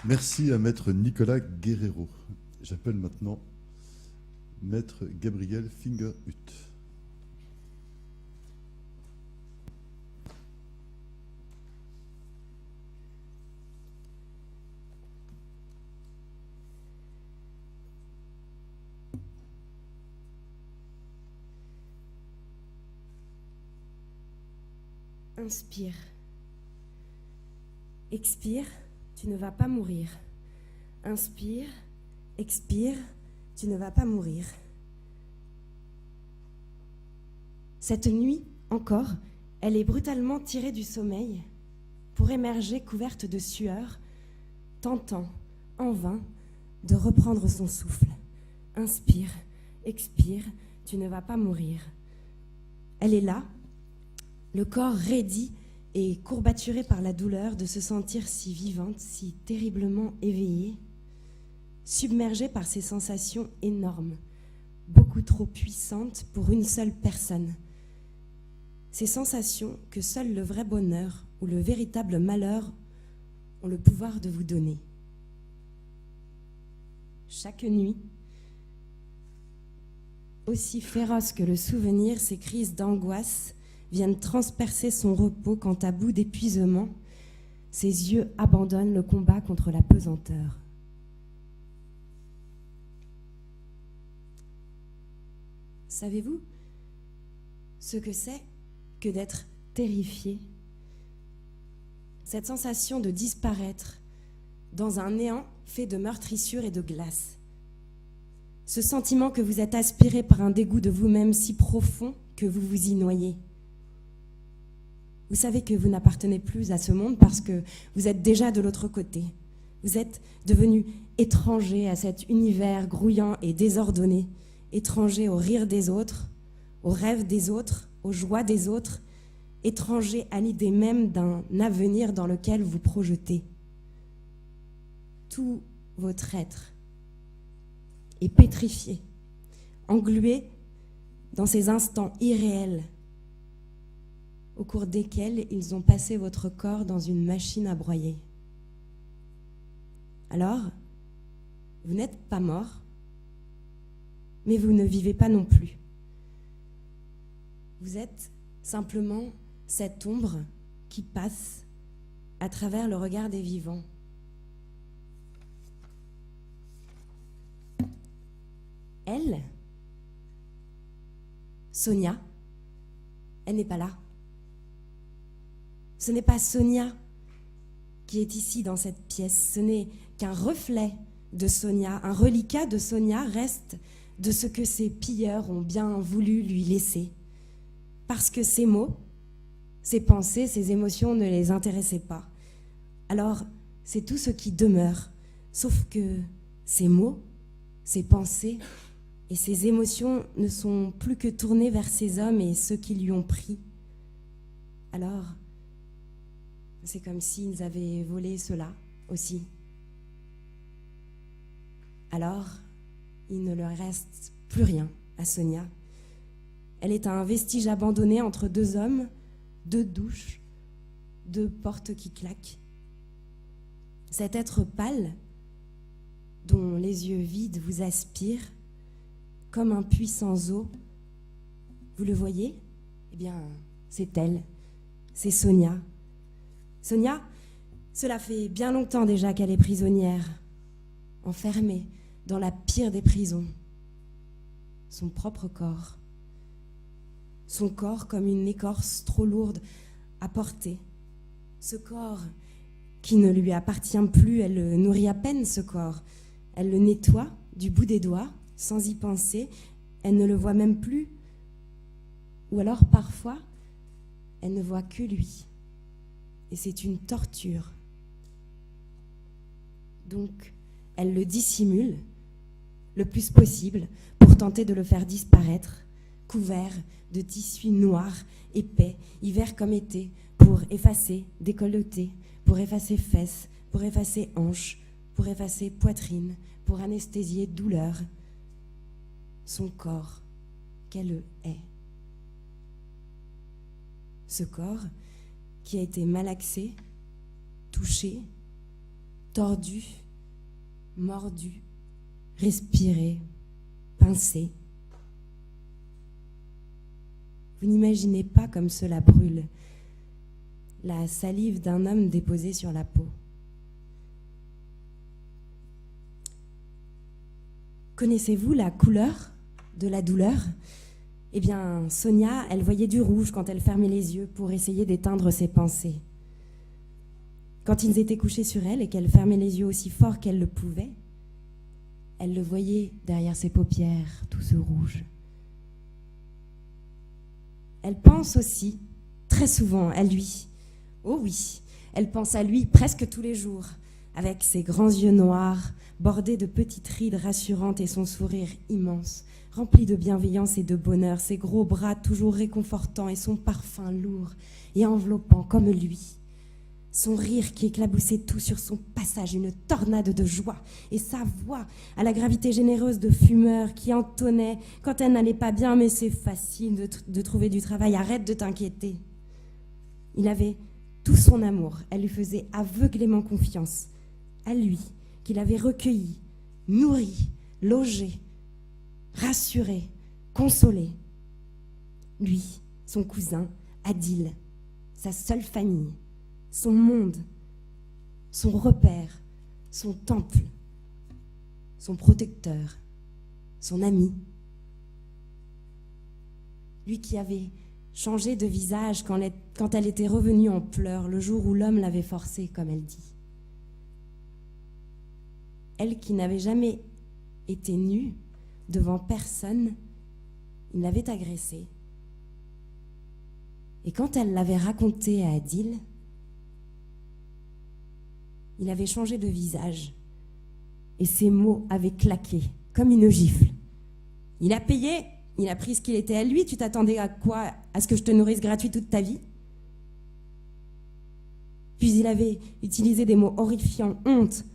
Merci à Maître Nicolas Guerrero. J'appelle maintenant Maître Gabriel Fingerhut. Inspire. Expire, tu ne vas pas mourir. Inspire, expire, tu ne vas pas mourir. Cette nuit, encore, elle est brutalement tirée du sommeil pour émerger couverte de sueur, tentant, en vain, de reprendre son souffle. Inspire, expire, tu ne vas pas mourir. Elle est là, le corps raidi et courbaturé par la douleur de se sentir si vivante, si terriblement éveillée, submergée par ces sensations énormes, beaucoup trop puissantes pour une seule personne. Ces sensations que seul le vrai bonheur ou le véritable malheur ont le pouvoir de vous donner. Chaque nuit, aussi féroce que le souvenir, ces crises d'angoisse viennent transpercer son repos quand, à bout d'épuisement, ses yeux abandonnent le combat contre la pesanteur. Savez-vous ce que c'est que d'être terrifié? Cette sensation de disparaître dans un néant fait de meurtrissures et de glace. Ce sentiment que vous êtes aspiré par un dégoût de vous-même si profond que vous vous y noyez. Vous savez que vous n'appartenez plus à ce monde parce que vous êtes déjà de l'autre côté. Vous êtes devenu étranger à cet univers grouillant et désordonné, étranger au rire des autres, aux rêves des autres, aux joies des autres, étranger à l'idée même d'un avenir dans lequel vous projetez. Tout votre être est pétrifié, englué dans ces instants irréels au cours desquels ils ont passé votre corps dans une machine à broyer. Alors, vous n'êtes pas mort, mais vous ne vivez pas non plus. Vous êtes simplement cette ombre qui passe à travers le regard des vivants. Elle, Sonia, elle n'est pas là. Ce n'est pas Sonia qui est ici dans cette pièce, ce n'est qu'un reflet de Sonia, un reliquat de Sonia reste de ce que ces pilleurs ont bien voulu lui laisser. Parce que ces mots, ces pensées, ces émotions ne les intéressaient pas. Alors, c'est tout ce qui demeure, sauf que ces mots, ces pensées et ces émotions ne sont plus que tournées vers ces hommes et ceux qui lui ont pris. Alors, c'est comme s'ils avaient volé cela aussi. Alors, il ne leur reste plus rien à Sonia. Elle est un vestige abandonné entre deux hommes, deux douches, deux portes qui claquent. Cet être pâle, dont les yeux vides vous aspirent, comme un puits sans eau, vous le voyez? Eh bien, c'est elle, c'est Sonia. Sonia, cela fait bien longtemps déjà qu'elle est prisonnière, enfermée dans la pire des prisons. Son propre corps. Son corps comme une écorce trop lourde à porter. Ce corps qui ne lui appartient plus, elle le nourrit à peine, ce corps. Elle le nettoie du bout des doigts, sans y penser. Elle ne le voit même plus. Ou alors, parfois, elle ne voit que lui. Et c'est une torture. Donc, elle le dissimule le plus possible pour tenter de le faire disparaître, couvert de tissu noir, épais, hiver comme été, pour effacer décolleté, pour effacer fesses, pour effacer hanches, pour effacer poitrine, pour anesthésier douleur. Son corps, qu'elle est. Ce corps qui a été malaxé, touché, tordu, mordu, respiré, pincé. Vous n'imaginez pas comme cela brûle, la salive d'un homme déposée sur la peau. Connaissez-vous la couleur de la douleur ? Eh bien, Sonia, elle voyait du rouge quand elle fermait les yeux pour essayer d'éteindre ses pensées. Quand ils étaient couchés sur elle et qu'elle fermait les yeux aussi fort qu'elle le pouvait, elle le voyait derrière ses paupières, tout ce rouge. Elle pense aussi, très souvent, à lui. Oh oui, elle pense à lui presque tous les jours, avec ses grands yeux noirs, bordés de petites rides rassurantes et son sourire immense, rempli de bienveillance et de bonheur, ses gros bras toujours réconfortants et son parfum lourd et enveloppant comme lui. Son rire qui éclaboussait tout sur son passage, une tornade de joie, et sa voix à la gravité généreuse de fumeur qui entonnait quand elle n'allait pas bien, mais c'est facile de trouver du travail, arrête de t'inquiéter. Il avait tout son amour, elle lui faisait aveuglément confiance, à lui, qu'il avait recueilli, nourri, logé, rassuré, consolé. Lui, son cousin, Adil, sa seule famille, son monde, son repère, son temple, son protecteur, son ami. Lui qui avait changé de visage quand elle était revenue en pleurs le jour où l'homme l'avait forcée, comme elle dit. Elle qui n'avait jamais été nue devant personne, il l'avait agressée. Et quand elle l'avait raconté à Adil, il avait changé de visage et ses mots avaient claqué comme une gifle. Il a payé, il a pris ce qu'il était à lui, tu t'attendais à quoi ? À ce que je te nourrisse gratuit toute ta vie ? Puis il avait utilisé des mots horrifiants, honte,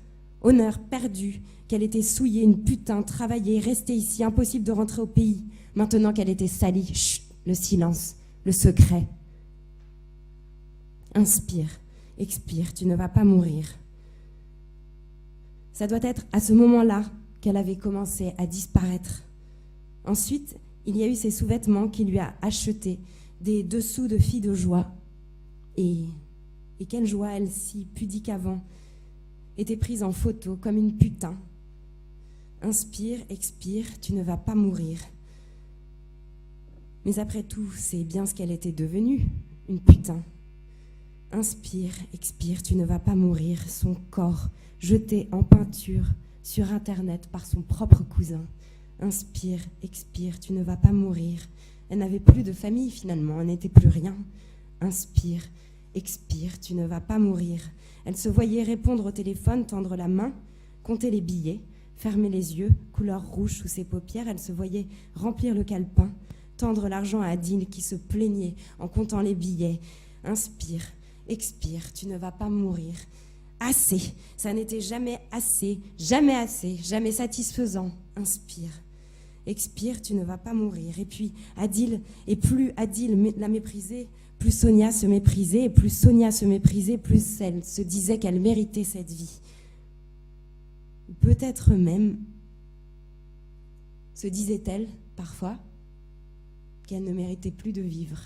honneur perdu, qu'elle était souillée, une putain, travaillée, restée ici, impossible de rentrer au pays, maintenant qu'elle était salie. Chut, le silence, le secret. Inspire, expire, tu ne vas pas mourir. Ça doit être à ce moment-là qu'elle avait commencé à disparaître. Ensuite, il y a eu ses sous-vêtements qu'il lui a achetés, des dessous de fille de joie. Et quelle joie, elle, si pudique avant, était prise en photo comme une putain. Inspire, expire, tu ne vas pas mourir. Mais après tout, c'est bien ce qu'elle était devenue, une putain. Inspire, expire, tu ne vas pas mourir. Son corps jeté en peinture sur Internet par son propre cousin. Inspire, expire, tu ne vas pas mourir. Elle n'avait plus de famille finalement, elle n'était plus rien. Inspire, expire, tu ne vas pas mourir. Elle se voyait répondre au téléphone, tendre la main, compter les billets, fermer les yeux, couleur rouge sous ses paupières. Elle se voyait remplir le calepin, tendre l'argent à Adil qui se plaignait en comptant les billets. Inspire, expire, tu ne vas pas mourir. Assez, ça n'était jamais assez, jamais satisfaisant. Inspire, expire, tu ne vas pas mourir. Et puis Adil, et plus Adil la méprisait, plus Sonia se méprisait, et plus Sonia se méprisait, plus elle se disait qu'elle méritait cette vie. Ou peut-être même, se disait-elle parfois, qu'elle ne méritait plus de vivre.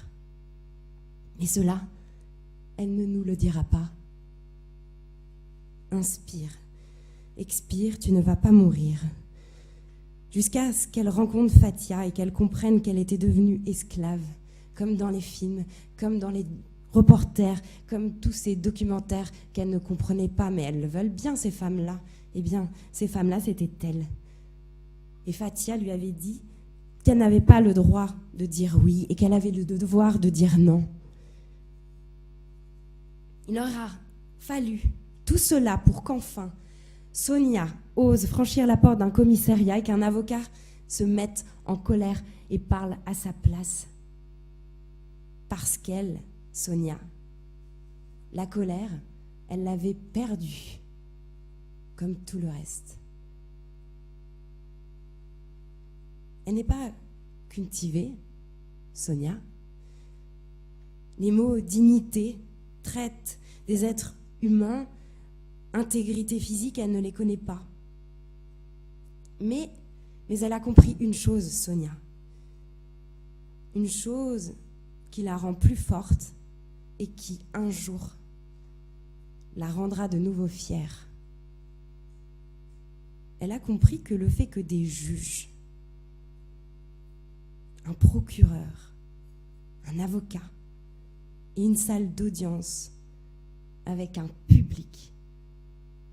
Mais cela, elle ne nous le dira pas. Inspire, expire, tu ne vas pas mourir. Jusqu'à ce qu'elle rencontre Fatia et qu'elle comprenne qu'elle était devenue esclave, comme dans les films, comme dans les reporters, comme tous ces documentaires qu'elle ne comprenait pas, mais elles le veulent bien, ces femmes-là. Eh bien, ces femmes-là, c'était elles. Et Fatia lui avait dit qu'elle n'avait pas le droit de dire oui et qu'elle avait le devoir de dire non. Il aura fallu tout cela pour qu'enfin Sonia ose franchir la porte d'un commissariat et qu'un avocat se mette en colère et parle à sa place. Parce qu'elle, Sonia, la colère, elle l'avait perdue, comme tout le reste. Elle n'est pas cultivée, Sonia. Les mots dignité traitent des êtres humains intégrité physique, elle ne les connaît pas. Mais elle a compris une chose, Sonia. Une chose qui la rend plus forte et qui, un jour, la rendra de nouveau fière. Elle a compris que le fait que des juges, un procureur, un avocat et une salle d'audience avec un public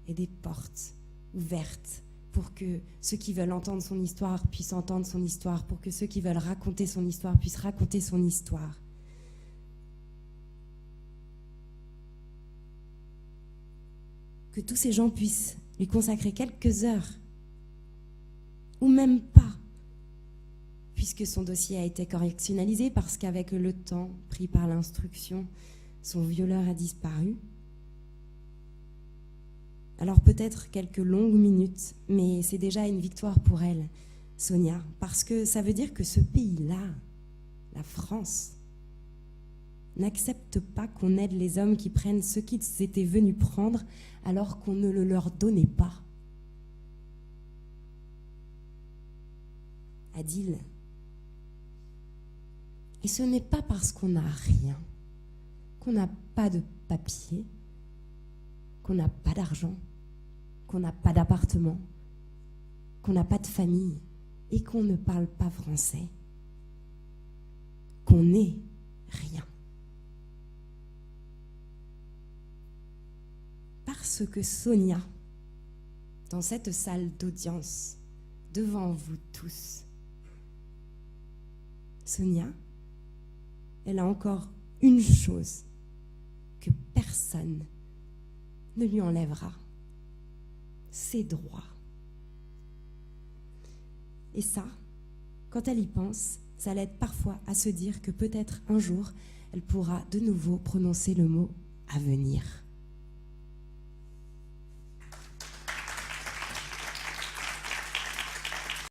et des portes ouvertes pour que ceux qui veulent entendre son histoire puissent entendre son histoire, pour que ceux qui veulent raconter son histoire puissent raconter son histoire. Que tous ces gens puissent lui consacrer quelques heures, ou même pas, puisque son dossier a été correctionnalisé, parce qu'avec le temps pris par l'instruction, son violeur a disparu. Alors peut-être quelques longues minutes, mais c'est déjà une victoire pour elle, Sonia, parce que ça veut dire que ce pays-là, la France, n'accepte pas qu'on aide les hommes qui prennent ce qu'ils étaient venus prendre alors qu'on ne le leur donnait pas. Adil. Et ce n'est pas parce qu'on n'a rien, qu'on n'a pas de papier, qu'on n'a pas d'argent, qu'on n'a pas d'appartement, qu'on n'a pas de famille et qu'on ne parle pas français, qu'on n'est rien. Parce que Sonia, dans cette salle d'audience, devant vous tous, Sonia, elle a encore une chose que personne ne lui enlèvera, ses droits. Et ça, quand elle y pense, ça l'aide parfois à se dire que peut-être un jour, elle pourra de nouveau prononcer le mot « avenir ».